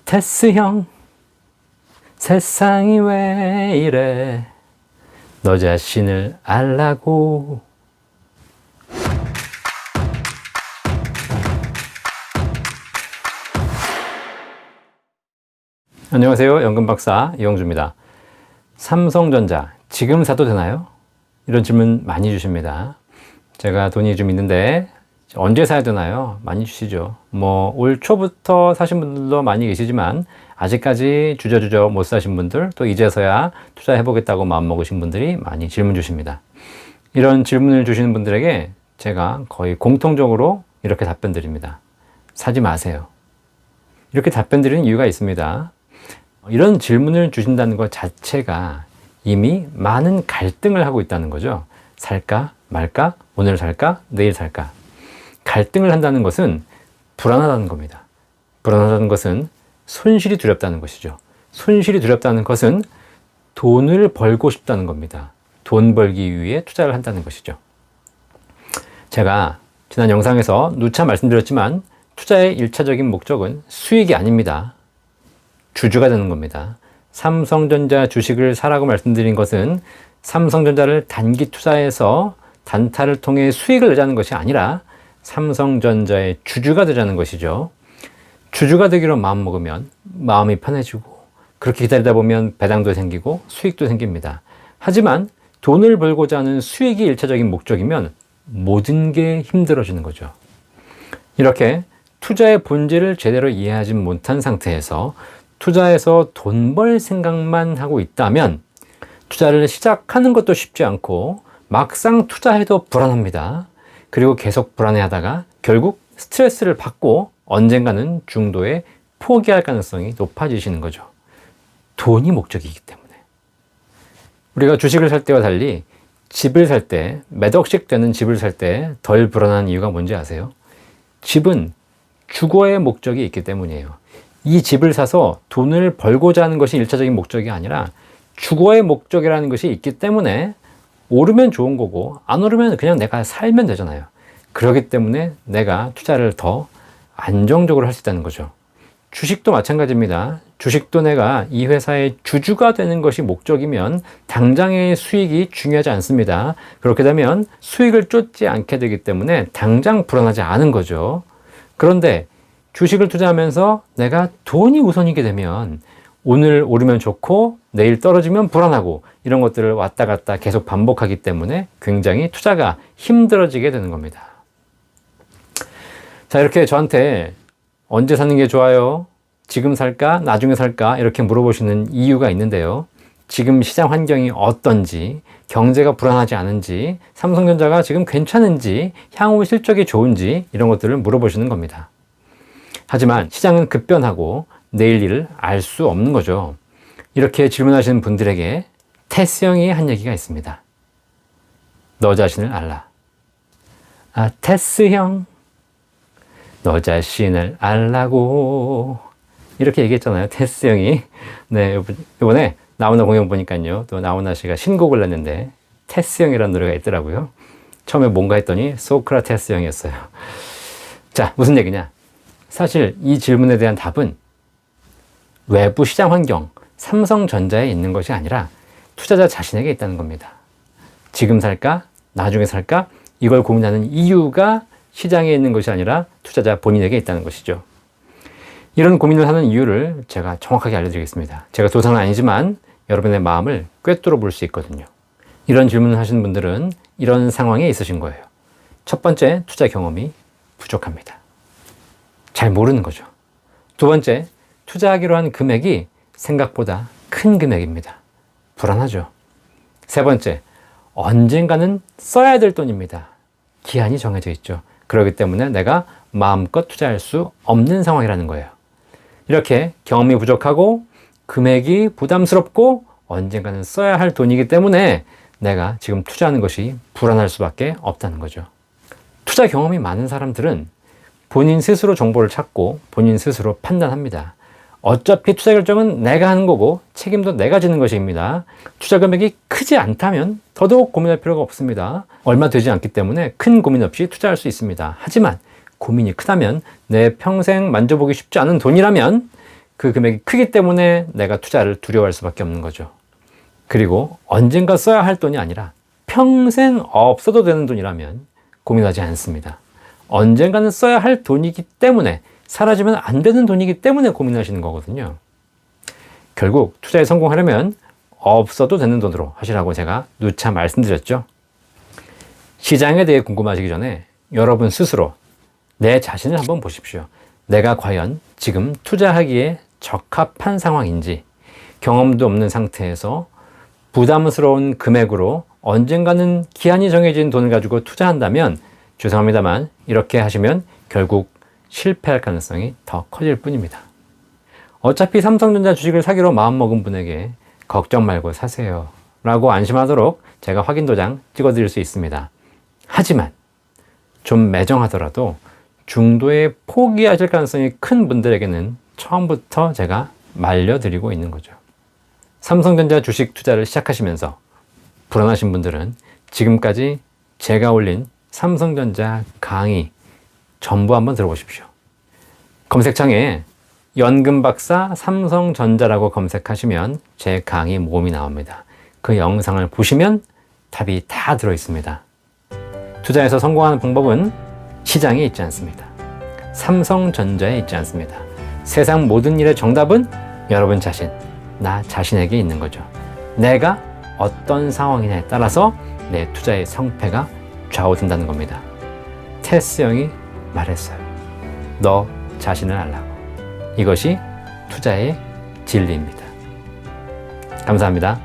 테스 형, 세상이 왜 이래? 너 자신을 알라고. 안녕하세요. 연금박사 이영주입니다. 삼성전자 지금 사도 되나요? 이런 질문 많이 주십니다. 제가 돈이 좀 있는데 언제 사야 되나요? 많이 주시죠. 올 초부터 사신 분들도 많이 계시지만 아직까지 주저주저 못 사신 분들, 또 이제서야 투자해 보겠다고 마음먹으신 분들이 많이 질문 주십니다. 이런 질문을 주시는 분들에게 제가 거의 공통적으로 이렇게 답변 드립니다. 사지 마세요. 이렇게 답변 드리는 이유가 있습니다. 이런 질문을 주신다는 것 자체가 이미 많은 갈등을 하고 있다는 거죠. 살까 말까? 오늘 살까? 내일 살까? 갈등을 한다는 것은 불안하다는 겁니다. 불안하다는 것은 손실이 두렵다는 것이죠. 손실이 두렵다는 것은 돈을 벌고 싶다는 겁니다. 돈 벌기 위해 투자를 한다는 것이죠. 제가 지난 영상에서 누차 말씀드렸지만 투자의 1차적인 목적은 수익이 아닙니다. 주주가 되는 겁니다. 삼성전자 주식을 사라고 말씀드린 것은 삼성전자를 단기 투자해서 단타를 통해 수익을 내자는 것이 아니라 삼성전자의 주주가 되자는 것이죠. 주주가 되기로 마음먹으면 마음이 편해지고 그렇게 기다리다 보면 배당도 생기고 수익도 생깁니다. 하지만 돈을 벌고자 하는 수익이 1차적인 목적이면 모든 게 힘들어지는 거죠. 이렇게 투자의 본질을 제대로 이해하지 못한 상태에서 투자해서 돈 벌 생각만 하고 있다면 투자를 시작하는 것도 쉽지 않고 막상 투자해도 불안합니다. 그리고 계속 불안해하다가 결국 스트레스를 받고 언젠가는 중도에 포기할 가능성이 높아지시는 거죠. 돈이 목적이기 때문에. 우리가 주식을 살 때와 달리 집을 살 때, 몇 억씩 되는 집을 살 때 덜 불안한 이유가 뭔지 아세요? 집은 주거의 목적이 있기 때문이에요. 이 집을 사서 돈을 벌고자 하는 것이 1차적인 목적이 아니라 주거의 목적이라는 것이 있기 때문에 오르면 좋은 거고 안 오르면 그냥 내가 살면 되잖아요. 그렇기 때문에 내가 투자를 더 안정적으로 할 수 있다는 거죠. 주식도 마찬가지입니다. 주식도 내가 이 회사의 주주가 되는 것이 목적이면 당장의 수익이 중요하지 않습니다. 그렇게 되면 수익을 쫓지 않게 되기 때문에 당장 불안하지 않은 거죠. 그런데 주식을 투자하면서 내가 돈이 우선이게 되면 오늘 오르면 좋고 내일 떨어지면 불안하고 이런 것들을 왔다 갔다 계속 반복하기 때문에 굉장히 투자가 힘들어지게 되는 겁니다. 자, 이렇게 저한테 언제 사는 게 좋아요? 지금 살까? 나중에 살까? 이렇게 물어보시는 이유가 있는데요. 지금 시장 환경이 어떤지, 경제가 불안하지 않은지, 삼성전자가 지금 괜찮은지, 향후 실적이 좋은지 이런 것들을 물어보시는 겁니다. 하지만 시장은 급변하고 내일 일을 알 수 없는 거죠. 이렇게 질문하시는 분들에게 테스 형이 한 얘기가 있습니다. 너 자신을 알라. 테스 형, 너 자신을 알라고. 이렇게 얘기했잖아요. 테스 형이. 네, 이번에 나훈아 공연 보니까요. 또 나훈아 씨가 신곡을 냈는데 테스 형이라는 노래가 있더라고요. 처음에 뭔가 했더니 소크라테스 형이었어요. 자, 무슨 얘기냐? 사실 이 질문에 대한 답은 외부 시장 환경, 삼성전자에 있는 것이 아니라 투자자 자신에게 있다는 겁니다. 지금 살까? 나중에 살까? 이걸 고민하는 이유가 시장에 있는 것이 아니라 투자자 본인에게 있다는 것이죠. 이런 고민을 하는 이유를 제가 정확하게 알려드리겠습니다. 제가 조사는 아니지만 여러분의 마음을 꿰뚫어 볼 수 있거든요. 이런 질문을 하시는 분들은 이런 상황에 있으신 거예요. 첫 번째, 투자 경험이 부족합니다. 잘 모르는 거죠. 두 번째, 투자하기로 한 금액이 생각보다 큰 금액입니다. 불안하죠. 세 번째, 언젠가는 써야 될 돈입니다. 기한이 정해져 있죠. 그렇기 때문에 내가 마음껏 투자할 수 없는 상황이라는 거예요. 이렇게 경험이 부족하고 금액이 부담스럽고 언젠가는 써야 할 돈이기 때문에 내가 지금 투자하는 것이 불안할 수밖에 없다는 거죠. 투자 경험이 많은 사람들은 본인 스스로 정보를 찾고 본인 스스로 판단합니다. 어차피 투자 결정은 내가 하는 거고 책임도 내가 지는 것입니다. 투자 금액이 크지 않다면 더더욱 고민할 필요가 없습니다. 얼마 되지 않기 때문에 큰 고민 없이 투자할 수 있습니다. 하지만 고민이 크다면 내 평생 만져보기 쉽지 않은 돈이라면 그 금액이 크기 때문에 내가 투자를 두려워할 수밖에 없는 거죠. 그리고 언젠가 써야 할 돈이 아니라 평생 없어도 되는 돈이라면 고민하지 않습니다. 언젠가는 써야 할 돈이기 때문에, 사라지면 안 되는 돈이기 때문에 고민하시는 거거든요. 결국 투자에 성공하려면 없어도 되는 돈으로 하시라고 제가 누차 말씀드렸죠. 시장에 대해 궁금하시기 전에 여러분 스스로 내 자신을 한번 보십시오. 내가 과연 지금 투자하기에 적합한 상황인지, 경험도 없는 상태에서 부담스러운 금액으로 언젠가는 기한이 정해진 돈을 가지고 투자한다면, 죄송합니다만 이렇게 하시면 결국 실패할 가능성이 더 커질 뿐입니다. 어차피 삼성전자 주식을 사기로 마음먹은 분에게 걱정 말고 사세요 라고 안심하도록 제가 확인 도장 찍어드릴 수 있습니다. 하지만 좀 매정하더라도 중도에 포기하실 가능성이 큰 분들에게는 처음부터 제가 말려드리고 있는 거죠. 삼성전자 주식 투자를 시작하시면서 불안하신 분들은 지금까지 제가 올린 삼성전자 강의 전부 한번 들어보십시오. 검색창에 연금박사 삼성전자라고 검색하시면 제 강의 모음이 나옵니다. 그 영상을 보시면 답이 다 들어있습니다. 투자에서 성공하는 방법은 시장에 있지 않습니다. 삼성전자에 있지 않습니다. 세상 모든 일의 정답은 여러분 자신, 나 자신에게 있는 거죠. 내가 어떤 상황이냐에 따라서 내 투자의 성패가 좌우된다는 겁니다. 테스 형이 말했어요. 너 자신을 알라고. 이것이 투자의 진리입니다. 감사합니다.